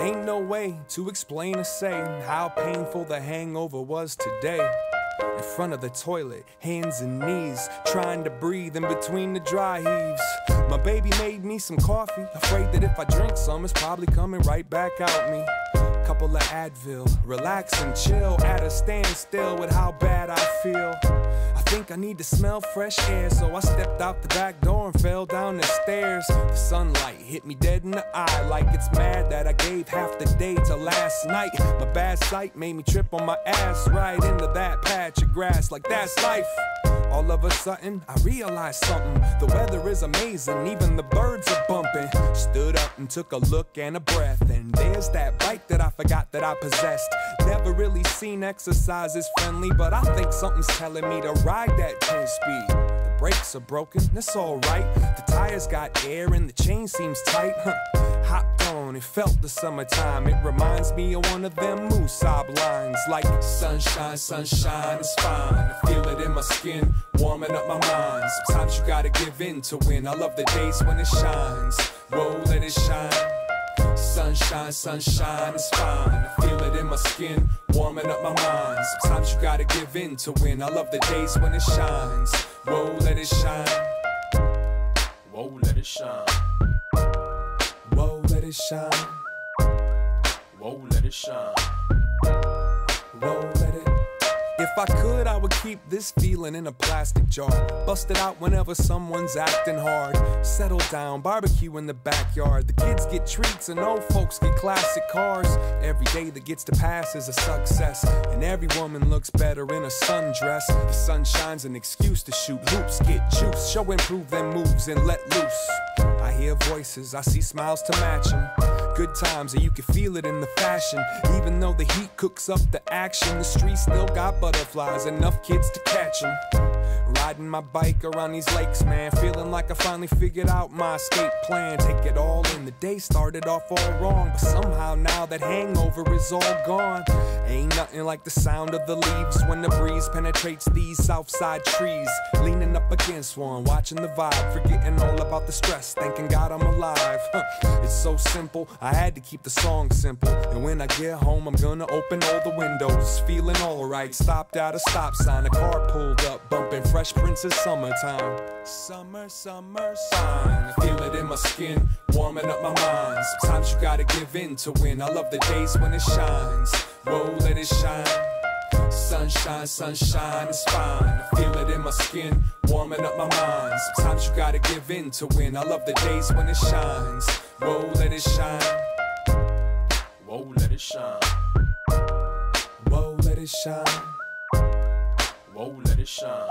Ain't no way to explain or say how painful the hangover was today. In front of the toilet, hands and knees, trying to breathe in between the dry heaves. My baby made me some coffee, afraid that if I drink some, it's probably coming right back out me. Couple of Advil, relax and chill at a standstill with how bad I feel. I think I need to smell fresh air, so I stepped out the back door and fell down the stairs. The sunlight hit me dead in the eye, like it's mad that I gave half the day to last night. My bad sight made me trip on my ass right into that patch of grass, like that's life. All of a sudden, I realized something. The weather is amazing, even the birds are bumping. Stood up and took a look and a breath, and there's that bike that I forgot that I possessed. Never really seen exercise as friendly, but I think something's telling me to ride that 10-speed. The brakes are broken, that's alright. The tires got air and the chain seems tight. Hopped on, it felt the summertime. It reminds me of one of them Moosab lines, like sunshine, sunshine is fine. I feel it in my skin, warming up my mind. Sometimes you gotta give in to win. I love the days when it shines. Whoa, let it shine. Sunshine, sunshine is fine. I feel it in my skin, warming up my mind. Sometimes you gotta give in to win. I love the days when it shines. Whoa, let it shine. Whoa, let it shine. Whoa, let it shine. Whoa, let it shine. Whoa, let it. If I could, I would keep this feeling in a plastic jar. Bust it out whenever someone's acting hard. Settle down, barbecue in the backyard. The kids get treats and old folks get classic cars. Every day that gets to pass is a success, and every woman looks better in a sundress. The sunshine's an excuse to shoot hoops, get juice, show and prove them moves and let loose. I hear voices, I see smiles to match them. Good times, and you can feel it in the fashion. Even though the heat cooks up the action, the streets still got butterflies, enough kids to catch them. Riding my bike around these lakes, man, feeling like I finally figured out my escape plan. Take it all in, the day started off all wrong, but somehow now that hangover is all gone. Ain't nothing like the sound of the leaves when the breeze penetrates these southside trees. Leaning up against one, watching the vibe, forgetting all about the stress, thanking God I'm alive. It's so simple, I had to keep the song simple. And when I get home, I'm gonna open all the windows, feeling alright. Stopped at a stop sign, a car pulled up, bumping Fresh Prince's Summertime. Summer, summer, sign. I feel it in my skin, warming up my mind. Sometimes you gotta give in to win. I love the days when it shines. Whoa, let it shine. Sunshine, sunshine is fine. I feel it in my skin, warming up my mind. Sometimes you gotta give in to win. I love the days when it shines. Whoa, let it shine. Whoa, let it shine. Whoa, let it shine. Whoa, let it shine.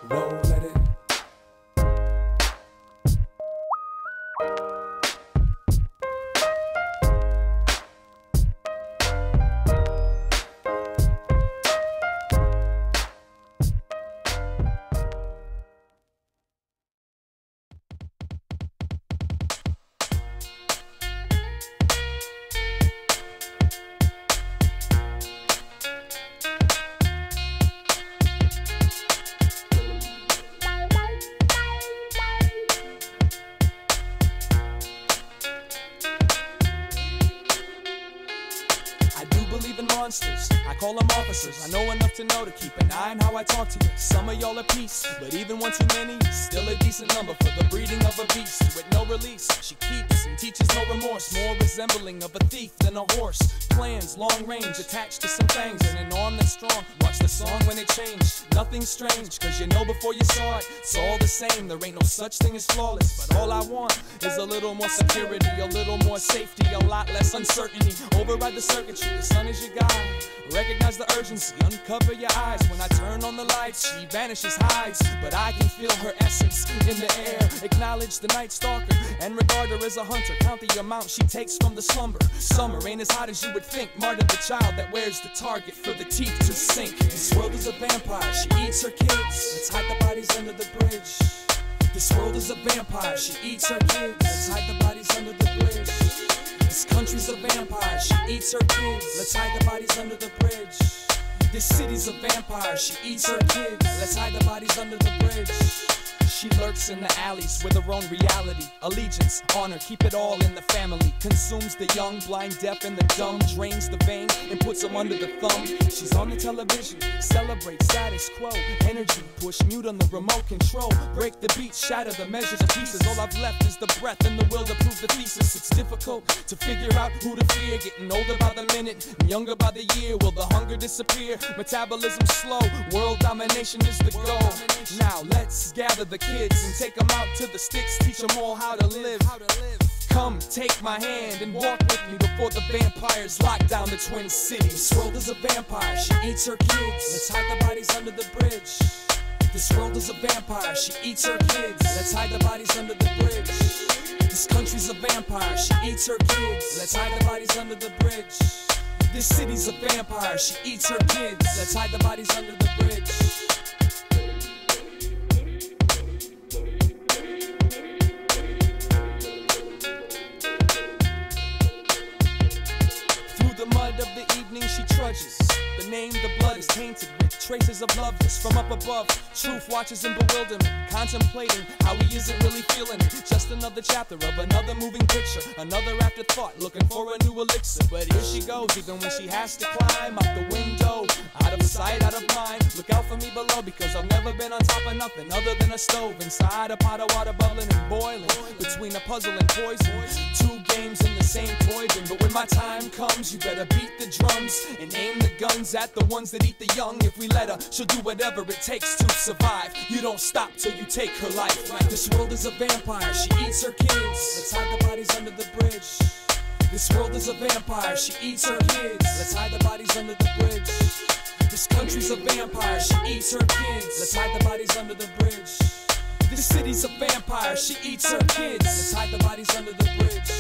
Whoa, let it. Monsters, I call them officers. I know enough to know to keep an eye on how I talk to you. Some of y'all are peace, but even one too many, still a decent number for the breeding of a beast with no release. She keeps and teaches no remorse, more resembling of a thief than a horse. Plans, long range, attached to some fangs and an arm that's strong. Watch the song when it changed. Nothing strange, cause you know before you saw it, it's all the same. There ain't no such thing as flawless, but all I want is a little more security, a little more safety, a lot less uncertainty. Override the circuitry, the sun is your guide. Recognize the urgency, uncover your eyes. When I turn on the lights, she vanishes, hides, but I can feel her essence in the air. Acknowledge the night stalker and regard her as a hunter. Count the amount she takes from the slumber. Summer ain't as hot as you would think. Martyr the child that wears the target for the teeth to sink. This world is a vampire, she eats her kids. Let's hide the bodies under the bridge. This world is a vampire, she eats her kids. Let's hide the bodies under the bridge. This country's a vampire, she eats her kids. Let's hide the bodies under the bridge. This city's a vampire, she eats her kids. Let's hide the bodies under the bridge. She lurks in the alleys with her own reality. Allegiance, honor, keep it all in the family. Consumes the young, blind, deaf, and the dumb. Drains the vein and puts them under the thumb. She's on the television, celebrate status quo. Energy, push mute on the remote control. Break the beat, shatter the measures to pieces. All I've left is the breath and the will to prove the thesis. It's difficult to figure out who to fear. Getting older by the minute and younger by the year. Will the hunger disappear? Metabolism slow. World domination is the goal. Now let's gather the kids and take them out to the sticks. Teach them all how to live. Come, take my hand and walk with me before the vampires lock down the Twin Cities. This world is a vampire, she eats her kids. Let's hide the bodies under the bridge. This world is a vampire, she eats her kids. Let's hide the bodies under the bridge. This country's a vampire, she eats her kids. Let's hide the bodies under the bridge. This city's a vampire, she eats her kids. Let's hide the bodies under the bridge. Of the evening she trudges. The name, the blood is tainted with traces of loveless. From up above, truth watches in bewilderment, contemplating how he isn't really feeling it. Just another chapter of another moving picture, another afterthought, looking for a new elixir. But here she goes, even when she has to climb out the window. Out of sight, out of mind. Look out for me below, because I've never been on top of nothing other than a stove. Inside a pot of water bubbling and boiling, between a puzzle and poison. Two games in the same toy bin. But when my time comes, you better beat the drums and aim the guns at the ones that eat the young. If we let her, she'll do whatever it takes to survive. You don't stop till you take her life. This world is a vampire, she eats her kids. Let's hide the bodies under the bridge. This world is a vampire, she eats her kids. Let's hide the bodies under the bridge. This country's a vampire, she eats her kids. Let's hide the bodies under the bridge. This city's a vampire, she eats her kids. Let's hide the bodies under the bridge.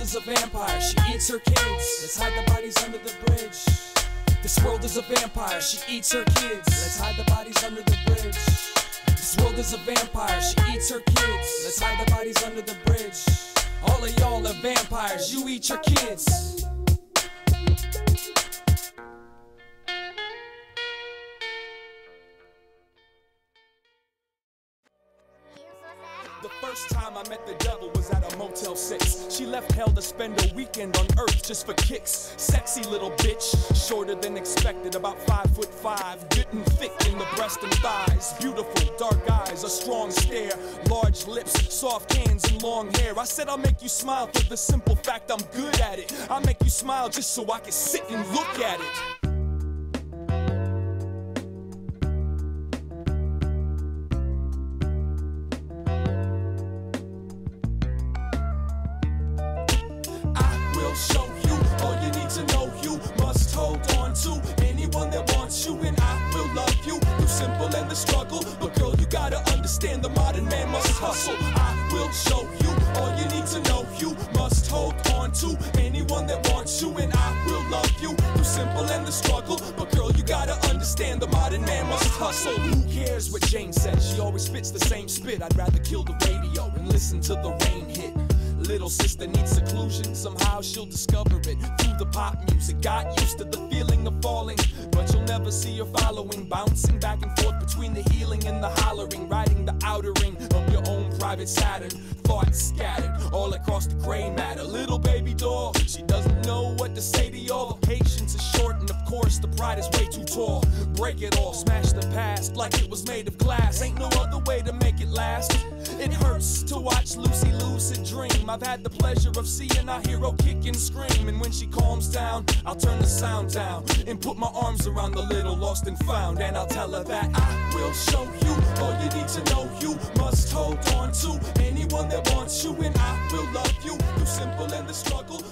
Is a vampire, she eats her kids. Let's hide the bodies under the bridge. This world is a vampire, she eats her kids. Let's hide the bodies under the bridge. This world is a vampire, she eats her kids. Let's hide the bodies under the bridge. All of y'all are vampires, you eat your kids. The first time I met the devil was at a Motel 6. She left hell to spend a weekend on earth just for kicks. Sexy little bitch, shorter than expected, about 5'5", getting thick in the breast and thighs. Beautiful, dark eyes, a strong stare, large lips, soft hands and long hair. I said I'll make you smile for the simple fact I'm good at it. I'll make you smile just so I can sit and look at it. Show you all you need to know. You must hold on to anyone that wants you, and I will love you through simple and the struggle. But girl, you gotta understand the modern man must hustle. I will show you all you need to know. You must hold on to anyone that wants you, and I will love you through simple and the struggle. But girl, you gotta understand the modern man must hustle. Who cares what Jane says? She always spits the same spit. I'd rather kill the radio and listen to the rain hit. Little sister needs seclusion, somehow she'll discover it through the pop music. Got used to the feeling of falling, but you'll never see her following. Bouncing back and forth between the healing and the hollering, riding the outer ring of your own private Saturn. Thoughts scattered all across the gray matter. Little baby doll, she doesn't know what to say to y'all. The patience is short and of course the pride is way too tall. Break it all, smash the past like it was made of glass. Ain't no other way to make it last. It hurts to watch Lucy lucid dream. I've had the pleasure of seeing our hero kick and scream. And when she calms down, I'll turn the sound down and put my arms around the little lost and found. And I'll tell her that I will show you all you need to know. You must hold on to anyone that wants you, and I will love you through simple and the struggle.